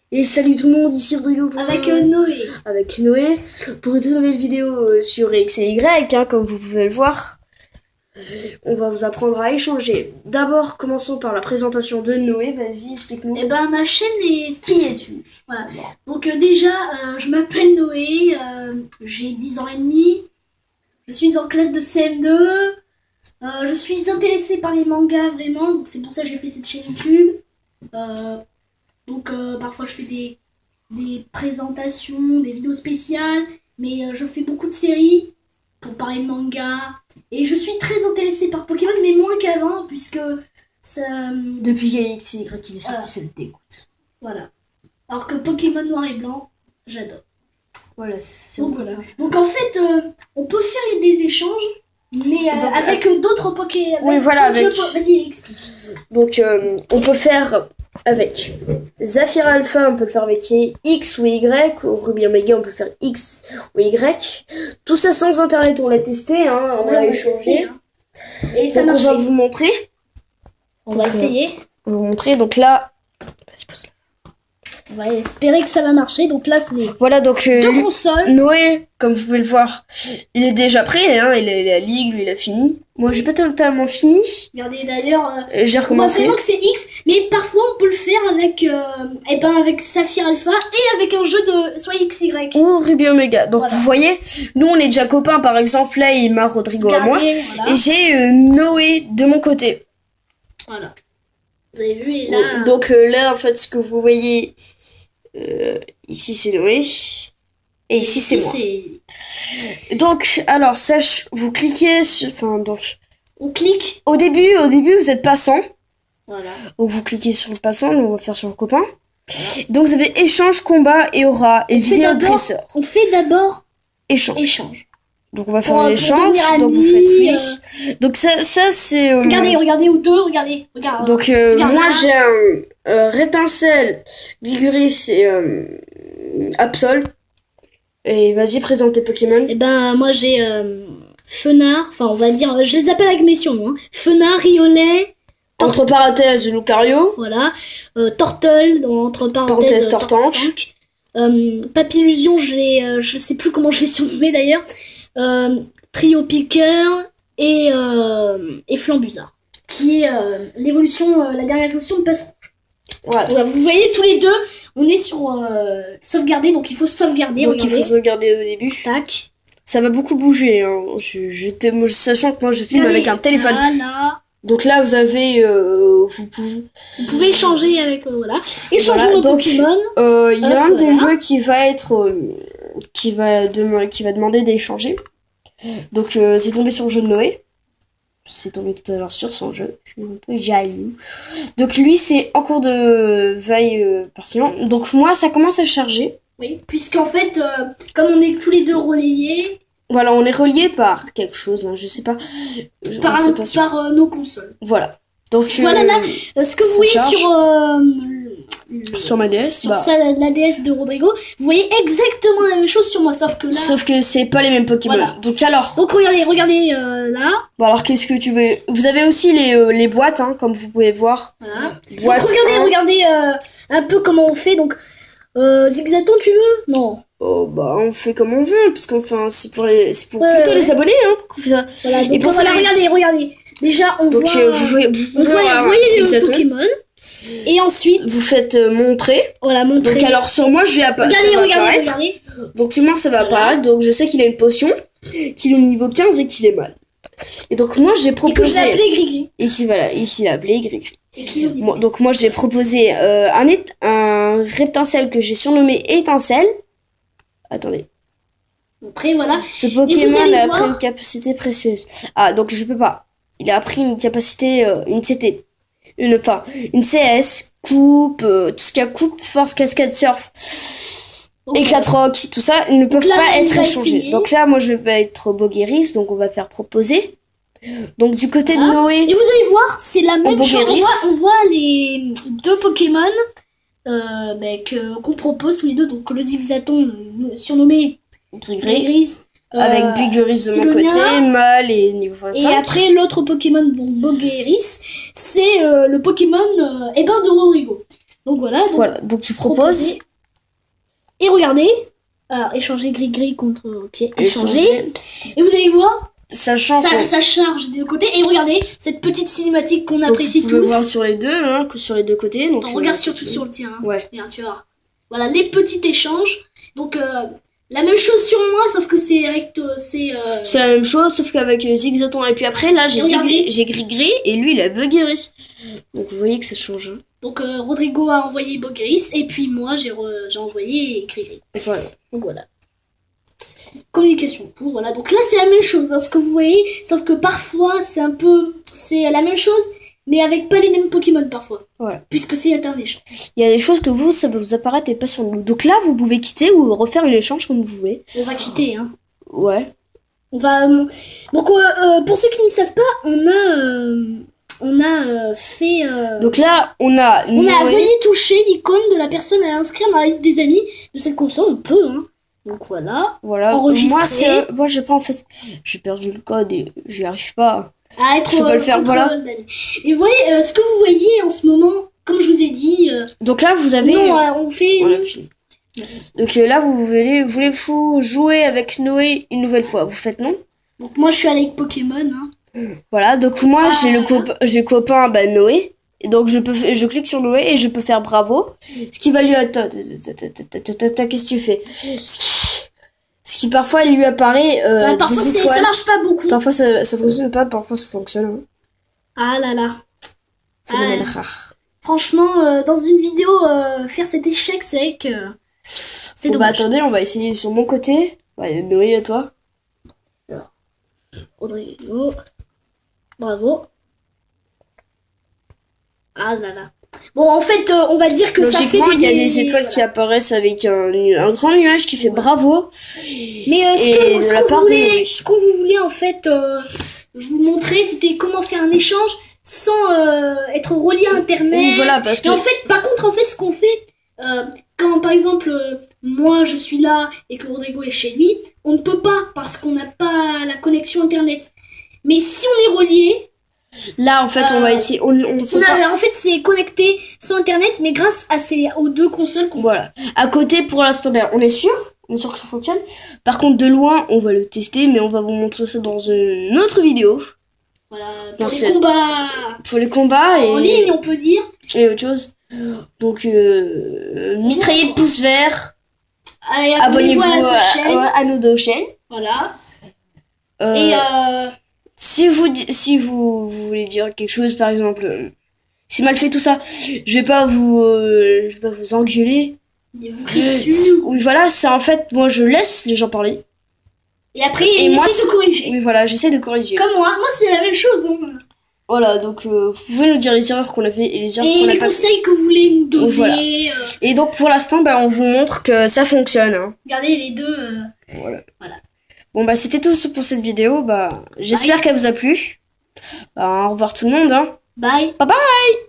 Et salut tout le monde, ici Rodrigo Avec Noé. avec Noé pour une toute nouvelle vidéo sur X et Y, comme vous pouvez le voir. On va vous apprendre à échanger. D'abord, commençons par la présentation de Noé. Vas-y, explique-nous. Eh ben, ma chaîne est... Qui es-tu? Voilà. Donc déjà, je m'appelle Noé, j'ai 10 ans et demi, je suis en classe de CM2, je suis intéressée par les mangas vraiment, donc c'est pour ça que j'ai fait cette chaîne YouTube. Parfois je fais des présentations, des vidéos spéciales, mais je fais beaucoup de séries pour parler de manga. Et je suis très intéressée par Pokémon, mais moins qu'avant, puisque ça... Depuis X et Y qu'il est sorti, ça te dégoûte. Voilà. Alors que Pokémon Noir et Blanc, j'adore. Voilà, c'est Donc voilà. Donc en fait, on peut faire des échanges, mais avec d'autres Pokémon. Oui, voilà, avec... Vas-y, explique. Donc on peut faire avec Zafir Alpha, on peut le faire avec X ou Y, ou Ruby Omega, on peut faire X ou Y. Tout ça sans internet, on l'a testé, hein, on a échangé. Hein. Et ça donc on va vous montrer. On va essayer. On va vous montrer, donc là... On va espérer que ça va marcher. Donc là, c'est voilà, donc deux consoles. Noé, comme vous pouvez le voir, il est déjà prêt, hein, il est à Ligue, lui il a fini. Moi j'ai pas totalement fini. Regardez d'ailleurs, j'ai recommencé. On voit vraiment que c'est X, mais parfois on peut le faire avec, avec Saphir Alpha et avec un jeu de soit XY. Ou Ruby Omega. Donc voilà. Vous voyez, nous on est déjà copains, par exemple, là il m'a Rodrigo à moi. Voilà. Et j'ai Noé de mon côté. Voilà. Vous avez vu, et là... Donc là en fait ce que vous voyez... ici c'est Noé et ici c'est moi. Donc alors vous cliquez sur, donc on clique au début vous êtes passant. Voilà. Donc vous cliquez sur le passant, on va faire sur le copain. Voilà. Donc vous avez échange, combat et aura et vidéo dresseur. On fait d'abord échange. Donc on va faire l'échange. Donc vous faites oui. Donc ça c'est. Regardez ou deux, regardez. Donc moi j'ai un Rétincelle, Viguris et Absol. Et vas-y, présente tes Pokémon. Et ben moi j'ai Fenard, enfin on va dire, je les appelle avec mes surnoms. Hein. Fenard, Riolet. Entre parenthèses Lucario. Voilà. Turtle, entre parenthèses Tortank. Papillusion, je sais plus comment je l'ai surnommé d'ailleurs. Trio Piqueur et Flambuzard, qui est l'évolution, la dernière évolution de Passe-Rouge. Voilà, vous voyez tous les deux, on est sur sauvegarder, donc il faut sauvegarder. Donc il faut sauvegarder au début. Tac. Ça va beaucoup bouger, hein. Sachant que moi je filme avec un téléphone. Là. Donc là vous avez, vous pouvez échanger avec voilà. Échanger nos Pokémon. Il y a un des jeux qui va être, qui va demander d'échanger. Donc c'est tombé sur le jeu de Noé. C'est tombé tout à l'heure sur son jeu. Je suis un peu jaloux. Donc lui c'est en cours de veille partiellement. Donc moi ça commence à charger. Oui, puisqu'en fait comme on est tous les deux relayés. Voilà, on est reliés par quelque chose, hein, je sais pas. Par nos consoles. Voilà. Donc voilà là, ce que vous voyez sur ma DS, sur la DS de Rodrigo, vous voyez exactement la même chose sur moi, sauf que là... Sauf que c'est pas les mêmes Pokémon. Voilà. Donc regardez là. Bon alors qu'est-ce que tu veux... Vous avez aussi les boîtes, hein, comme vous pouvez voir. Voilà. Donc, regardez un peu comment on fait. Donc Zigzaton, tu veux? Non. Oh bah on fait comme on veut, parce qu'enfin c'est pour plutôt les abonnés, hein, qu'on fait ça. Voilà, donc et pour ça, regardez. Déjà on voit vous voyez les Pokémon. Et ensuite vous faites montrer. Voilà, montrer. Donc alors sur moi je vais apparaître. Regardez. Donc sur moi ça va apparaître. Donc je sais qu'il a une potion, qu'il est au niveau 15 et qu'il est mal. Et donc moi j'ai proposé. Et que je l'ai appelé Gris-Gris. Et qu'il l'a appelé Gris-Gris. Donc moi j'ai proposé un Reptincelle que j'ai surnommé Étincelle. Attendez. Montrer, voilà. Ce Pokémon a pris une capacité précieuse. Ah donc je peux pas. Il a pris une capacité, une CT. Une CS, coupe, tout ce qu'il y a coupe, force, cascade, surf, éclat de rock, tout ça, ils ne peuvent pas être échangés. Donc là, moi je vais pas être Bogueris, donc on va faire proposer. Donc du côté de Noé. Et vous allez voir, c'est la même chose. On voit les deux Pokémon qu'on propose tous les deux. Donc le Zigzaton, surnommé Gris. Avec Biguris de mon côté, Mal et niveau 25. Et après l'autre Pokémon, donc Bogueris, c'est le Pokémon de Rodrigo. Donc voilà. Donc tu proposes. Et regardez. Alors, échanger gris-gris contre... Ok, échanger. Et vous allez voir. Ça charge des deux côtés. Et regardez, cette petite cinématique qu'on apprécie tous. Vous pouvez voir sur les deux, hein, sur les deux côtés. Donc, regarde surtout sur le tien. Hein. Ouais. Regarde, tu vois. Voilà, les petits échanges. Donc, la même chose sur moi, sauf que c'est recto, c'est la même chose, sauf qu'avec zigzaton. Et puis après, là, j'ai gris-gris, et lui, il a Buggeris. Donc, vous voyez que ça change. Hein. Donc, Rodrigo a envoyé Buggeris, et puis moi, j'ai envoyé gris-gris. Voilà. Donc, voilà. Communication pour, voilà. Donc là, c'est la même chose, hein, ce que vous voyez, sauf que parfois, c'est la même chose, mais avec pas les mêmes Pokémon parfois. Voilà. Puisque c'est un échange. Il y a des choses que ça peut vous apparaître et pas sur nous. Donc là, vous pouvez quitter ou refaire un échange comme vous voulez. On va quitter, hein. Ouais. On va... Donc, pour ceux qui ne savent pas, on a fait... Donc là, on a veuillez toucher l'icône de la personne à inscrire dans la liste des amis de cette console. On peut, hein. Donc voilà. Enregistrer. Moi, j'ai pas en fait... J'ai perdu le code et j'y arrive pas. À être je peux le faire, voilà. Et vous voyez, ce que vous voyez en ce moment, comme je vous ai dit... Donc là, vous avez... Non, on fait... Voilà, donc là, voulez-vous jouer avec Noé une nouvelle fois? Vous faites non? Donc moi, je suis avec Pokémon. Hein. Voilà, donc moi, j'ai le copain Noé. Et donc je clique sur Noé et je peux faire bravo. Ce qui va lui... Qu'est-ce que tu fais? Ce qui parfois il lui apparaît parfois ça marche pas beaucoup. Parfois ça fonctionne pas, parfois ça fonctionne. Hein. Ah là là. Phénomène rare. Franchement, dans une vidéo, faire cet échec, c'est que c'est dommage. Attendez, on va essayer sur mon côté. Ouais, Noé, à toi. Alors, Rodrigo. Bravo. Ah là là. Bon, en fait, on va dire que ça fait il y a des étoiles qui apparaissent avec un grand nuage qui fait bravo. Mais ce qu'on vous voulait en fait vous montrer, c'était comment faire un échange sans être relié à Internet. Oui, voilà, parce que... Et en fait, par contre, en fait, ce qu'on fait, quand par exemple, moi je suis là et que Rodrigo est chez lui, on ne peut pas parce qu'on n'a pas la connexion Internet. Mais si on est relié... Là, en fait, on va essayer. En fait, c'est connecté sans Internet, mais grâce aux deux consoles qu'on... Voilà. À côté, pour l'instant, on est sûr que ça fonctionne. Par contre, de loin, on va le tester, mais on va vous montrer ça dans une autre vidéo. Voilà. Combats. Pour les combats en ligne, on peut dire. Et autre chose. Donc, mitraillez de pouces verts. Allez, abonnez-vous à nos deux chaînes. Voilà. Si vous voulez dire quelque chose, par exemple, c'est mal fait tout ça, je vais pas vous engueuler. Et vous criez dessus. Oui, voilà, c'est en fait, moi je laisse les gens parler. Et après, j'essaie de corriger. Oui, voilà, j'essaie de corriger. Comme moi c'est la même chose. Hein. Voilà, donc vous pouvez nous dire les erreurs qu'on a fait et les erreurs qu'on a pas fait. Et les conseils que vous voulez nous donner. Voilà. Et donc pour l'instant, on vous montre que ça fonctionne. Hein. Regardez les deux. Voilà. Bon c'était tout pour cette vidéo. J'espère qu'elle vous a plu. Au revoir tout le monde. Hein. Bye. Bye bye.